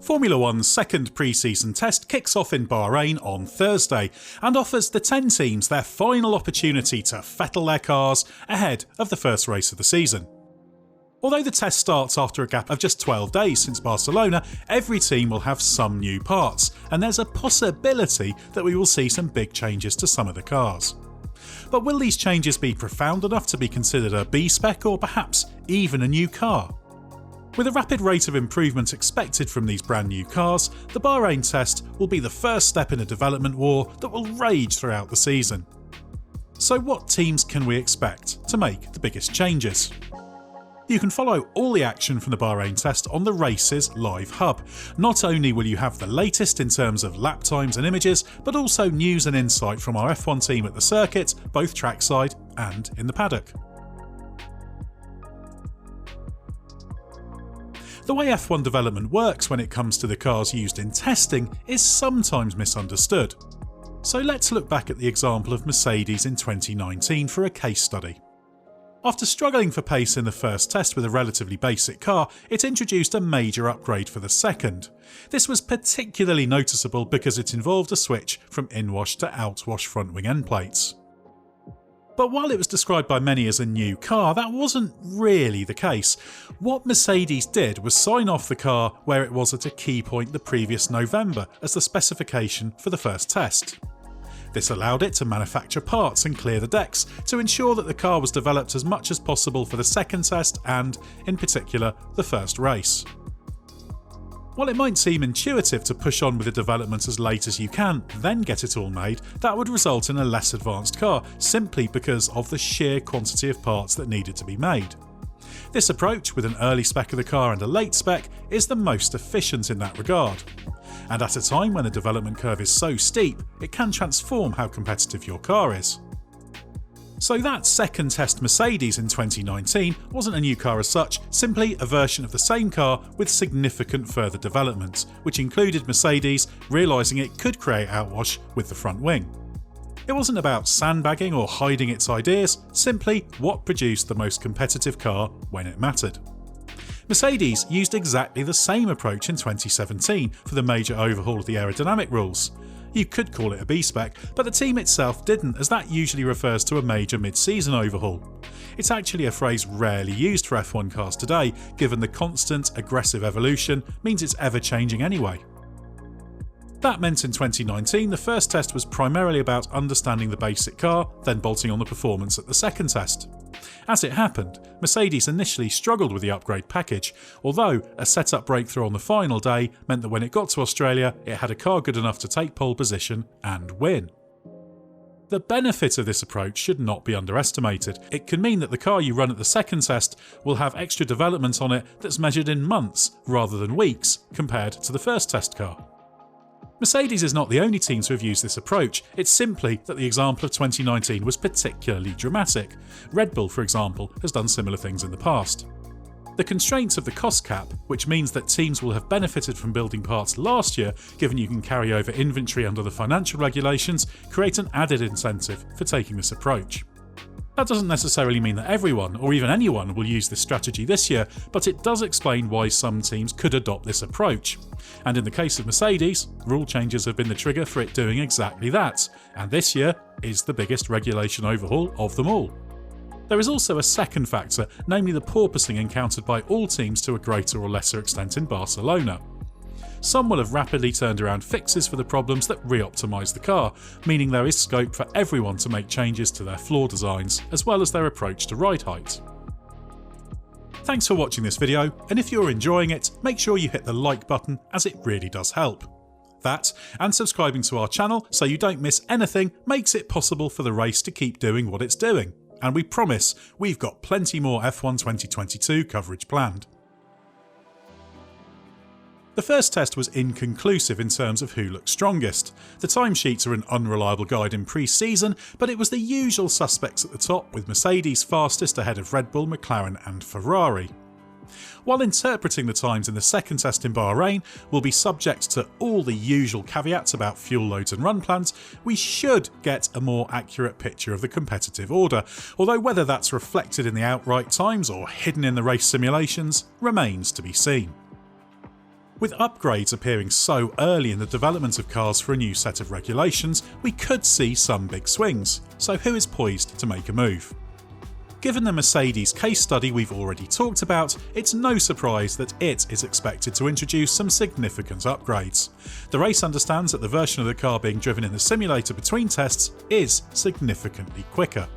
Formula One's second pre-season test kicks off in Bahrain on Thursday and offers the 10 teams their final opportunity to fettle their cars ahead of the first race of the season. Although the test starts after a gap of just 12 days since Barcelona, every team will have some new parts, and there's a possibility that we will see some big changes to some of the cars. But will these changes be profound enough to be considered a B-spec or perhaps even a new car? With a rapid rate of improvement expected from these brand new cars, the Bahrain test will be the first step in a development war that will rage throughout the season. So what teams can we expect to make the biggest changes? You can follow all the action from the Bahrain test on the race's live hub. Not only will you have the latest in terms of lap times and images, but also news and insight from our F1 team at the circuit, both trackside and in the paddock. The way F1 development works when it comes to the cars used in testing is sometimes misunderstood. So let's look back at the example of Mercedes in 2019 for a case study. After struggling for pace in the first test with a relatively basic car, it introduced a major upgrade for the second. This was particularly noticeable because it involved a switch from in-wash to out-wash front wing end plates. But while it was described by many as a new car, that wasn't really the case. What Mercedes did was sign off the car where it was at a key point the previous November as the specification for the first test. This allowed it to manufacture parts and clear the decks to ensure that the car was developed as much as possible for the second test and, in particular, the first race. While it might seem intuitive to push on with the development as late as you can, then get it all made, that would result in a less advanced car, simply because of the sheer quantity of parts that needed to be made. This approach, with an early spec of the car and a late spec, is the most efficient in that regard. And at a time when the development curve is so steep, it can transform how competitive your car is. So that second test Mercedes in 2019 wasn't a new car as such, simply a version of the same car with significant further development, which included Mercedes realising it could create outwash with the front wing. It wasn't about sandbagging or hiding its ideas, simply what produced the most competitive car when it mattered. Mercedes used exactly the same approach in 2017 for the major overhaul of the aerodynamic rules. You could call it a B-spec, but the team itself didn't, as that usually refers to a major mid-season overhaul. It's actually a phrase rarely used for F1 cars today, given the constant, aggressive evolution means it's ever-changing anyway. That meant in 2019 the first test was primarily about understanding the basic car, then bolting on the performance at the second test. As it happened, Mercedes initially struggled with the upgrade package, although a setup breakthrough on the final day meant that when it got to Australia it had a car good enough to take pole position and win. The benefit of this approach should not be underestimated. It can mean that the car you run at the second test will have extra development on it that's measured in months rather than weeks compared to the first test car. Mercedes is not the only team to have used this approach, it's simply that the example of 2019 was particularly dramatic. Red Bull, for example, has done similar things in the past. The constraints of the cost cap, which means that teams will have benefited from building parts last year, given you can carry over inventory under the financial regulations, create an added incentive for taking this approach. That doesn't necessarily mean that everyone, or even anyone, will use this strategy this year, but it does explain why some teams could adopt this approach. And in the case of Mercedes, rule changes have been the trigger for it doing exactly that, and this year is the biggest regulation overhaul of them all. There is also a second factor, namely the porpoising encountered by all teams to a greater or lesser extent in Barcelona. Some will have rapidly turned around fixes for the problems that re-optimise the car, meaning there is scope for everyone to make changes to their floor designs, as well as their approach to ride height. Thanks for watching this video, and if you're enjoying it, make sure you hit the like button as it really does help. That, and subscribing to our channel so you don't miss anything, makes it possible for the race to keep doing what it's doing. And we promise we've got plenty more F1 2022 coverage planned. The first test was inconclusive in terms of who looked strongest. The timesheets are an unreliable guide in pre-season, but it was the usual suspects at the top, with Mercedes fastest ahead of Red Bull, McLaren and Ferrari. While interpreting the times in the second test in Bahrain will be subject to all the usual caveats about fuel loads and run plans, we should get a more accurate picture of the competitive order, although whether that's reflected in the outright times or hidden in the race simulations remains to be seen. With upgrades appearing so early in the development of cars for a new set of regulations, we could see some big swings, so who is poised to make a move? Given the Mercedes case study we've already talked about, it's no surprise that it is expected to introduce some significant upgrades. The race understands that the version of the car being driven in the simulator between tests is significantly quicker.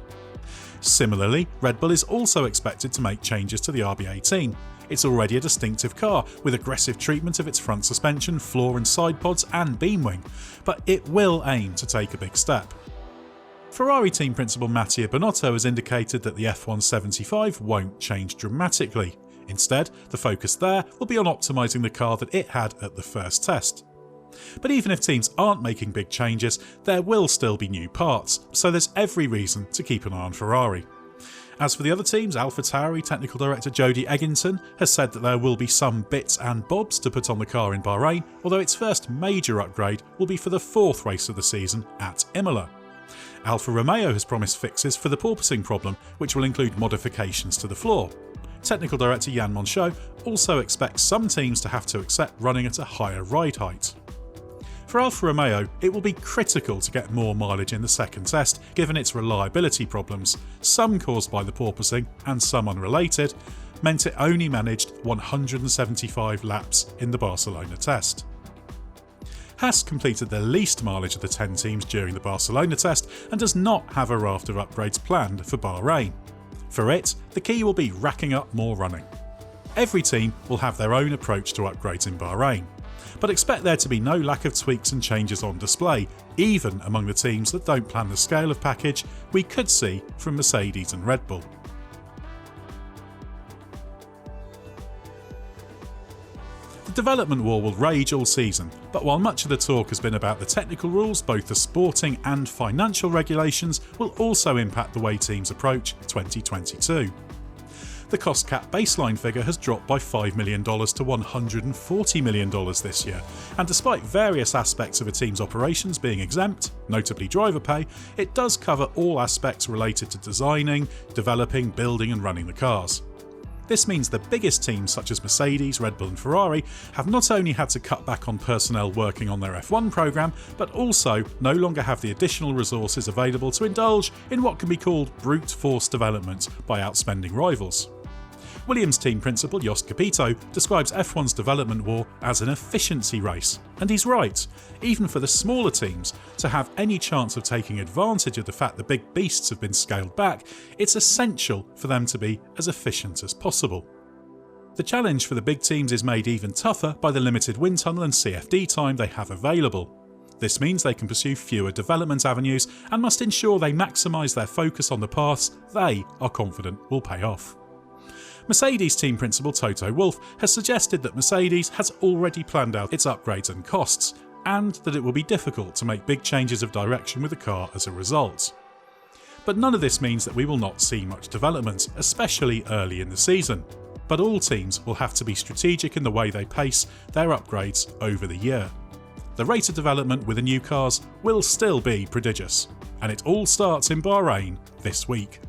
Similarly, Red Bull is also expected to make changes to the RB18. It's already a distinctive car, with aggressive treatment of its front suspension, floor and side pods and beam wing, but it will aim to take a big step. Ferrari team principal Mattia Binotto has indicated that the F175 won't change dramatically. Instead, the focus there will be on optimising the car that it had at the first test. But even if teams aren't making big changes, there will still be new parts, so there's every reason to keep an eye on Ferrari. As for the other teams, AlphaTauri technical director Jody Egginton has said that there will be some bits and bobs to put on the car in Bahrain, although its first major upgrade will be for the fourth race of the season at Imola. Alfa Romeo has promised fixes for the porpoising problem, which will include modifications to the floor. Technical director Jan Monchot also expects some teams to have to accept running at a higher ride height. For Alfa Romeo, it will be critical to get more mileage in the second test, given its reliability problems, some caused by the porpoising and some unrelated, meant it only managed 175 laps in the Barcelona test. Haas completed the least mileage of the 10 teams during the Barcelona test and does not have a raft of upgrades planned for Bahrain. For it, the key will be racking up more running. Every team will have their own approach to upgrades in Bahrain, but expect there to be no lack of tweaks and changes on display, even among the teams that don't plan the scale of package we could see from Mercedes and Red Bull. The development war will rage all season, but while much of the talk has been about the technical rules, both the sporting and financial regulations will also impact the way teams approach 2022. The cost cap baseline figure has dropped by $5 million to $140 million this year, and despite various aspects of a team's operations being exempt, notably driver pay, it does cover all aspects related to designing, developing, building and running the cars. This means the biggest teams such as Mercedes, Red Bull and Ferrari have not only had to cut back on personnel working on their F1 programme, but also no longer have the additional resources available to indulge in what can be called brute force development by outspending rivals. Williams team principal Jost Capito describes F1's development war as an efficiency race, and he's right. Even for the smaller teams, to have any chance of taking advantage of the fact the big beasts have been scaled back, it's essential for them to be as efficient as possible. The challenge for the big teams is made even tougher by the limited wind tunnel and CFD time they have available. This means they can pursue fewer development avenues and must ensure they maximise their focus on the paths they are confident will pay off. Mercedes team principal Toto Wolff has suggested that Mercedes has already planned out its upgrades and costs, and that it will be difficult to make big changes of direction with the car as a result. But none of this means that we will not see much development, especially early in the season. But all teams will have to be strategic in the way they pace their upgrades over the year. The rate of development with the new cars will still be prodigious, and it all starts in Bahrain this week.